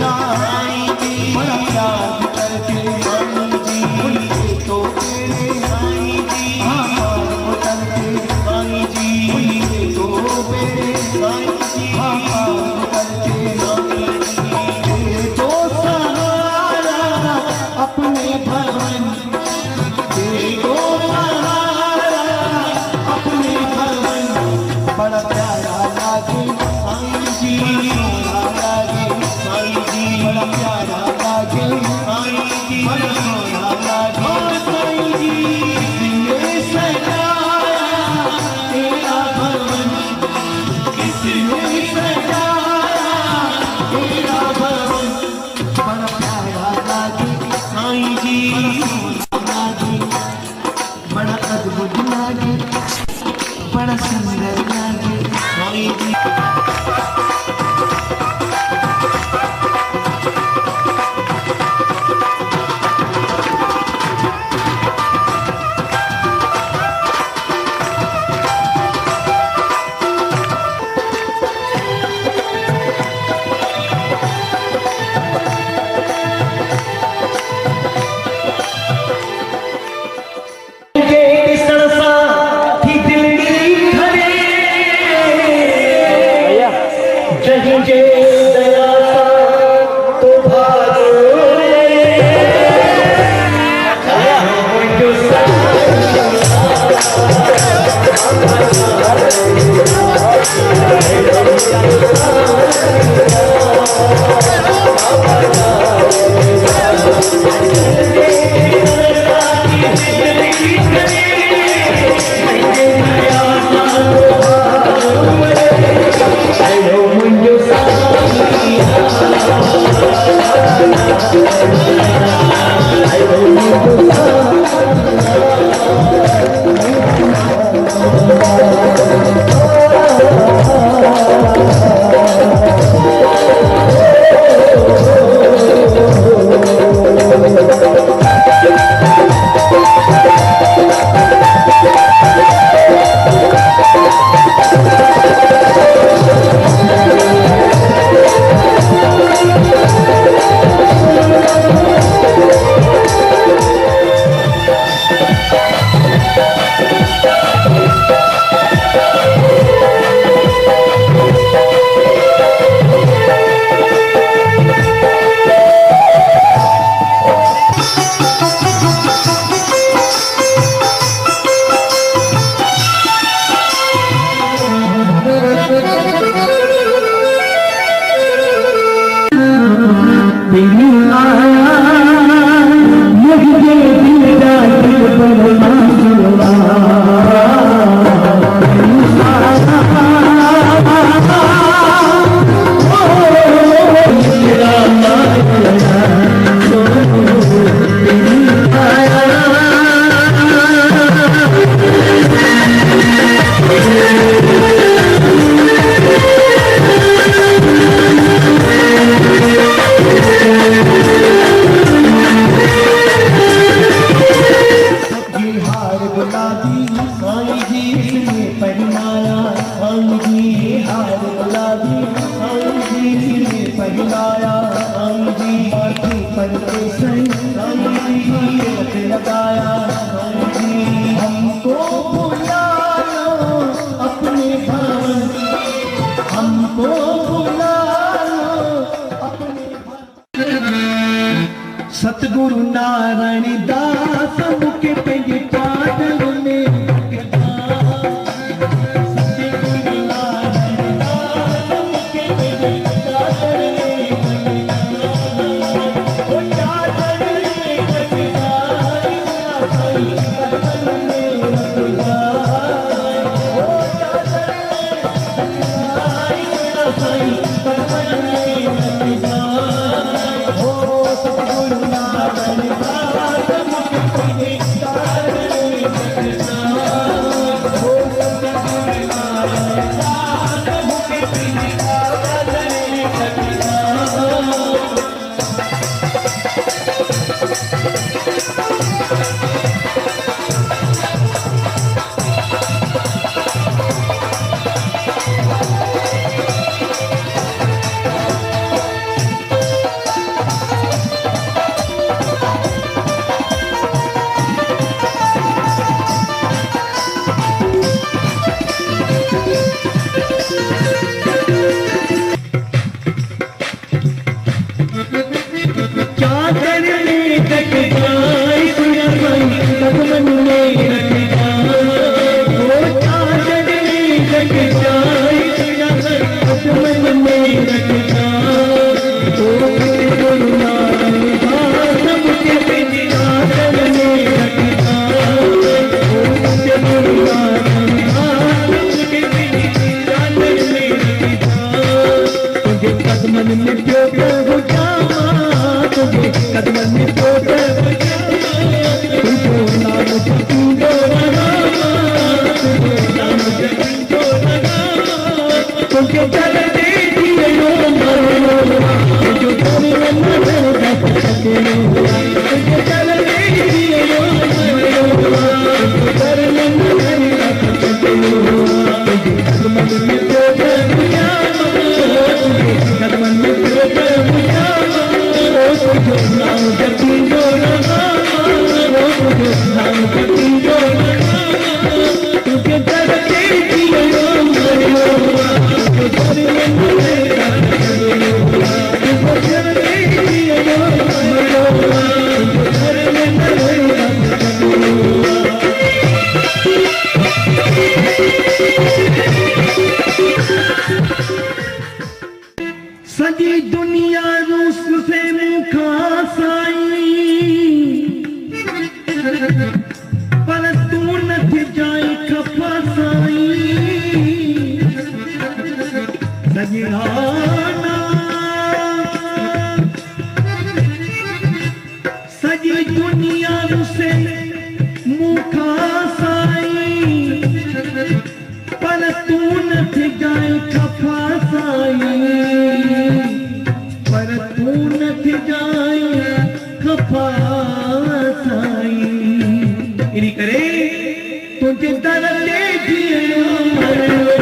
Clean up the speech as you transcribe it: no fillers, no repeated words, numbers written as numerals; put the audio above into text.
ना बड़ा प्यार करते उनके तो तेरे हाँ करते उनके तो मेरे हाँ करते तो सहारा अपने भवन तो सहारा अपने भवन बड़ा प्यारा लागे साईं जी सोना लागे साईं जी बड़ा प्यारा लागे साईं जी बड़ा सोना लागे साईं जी किसने सजाया तेरा भवन किसने सजाया तेरा भवन बड़ा प्यारा लागे साईं जी सोना लागे बड़ा अद्भुत लागे बड़ा सुंदर लागे साईं जी सतगुरु नारायण दास मुके पेंगे पाटल में सतगुरु नारायण दास मुके पेंगे पाटल में ओ पाटल में कटिहारी साईं पाटल में रतुजाई ओ पाटल में साईं पाटल में रतुजाई ओ सतगुरु नारायण दास तू न थी जाए खफा साईं, पर तू न थी जाए खफा साईं। इन करे तुझे दर ते जीअणो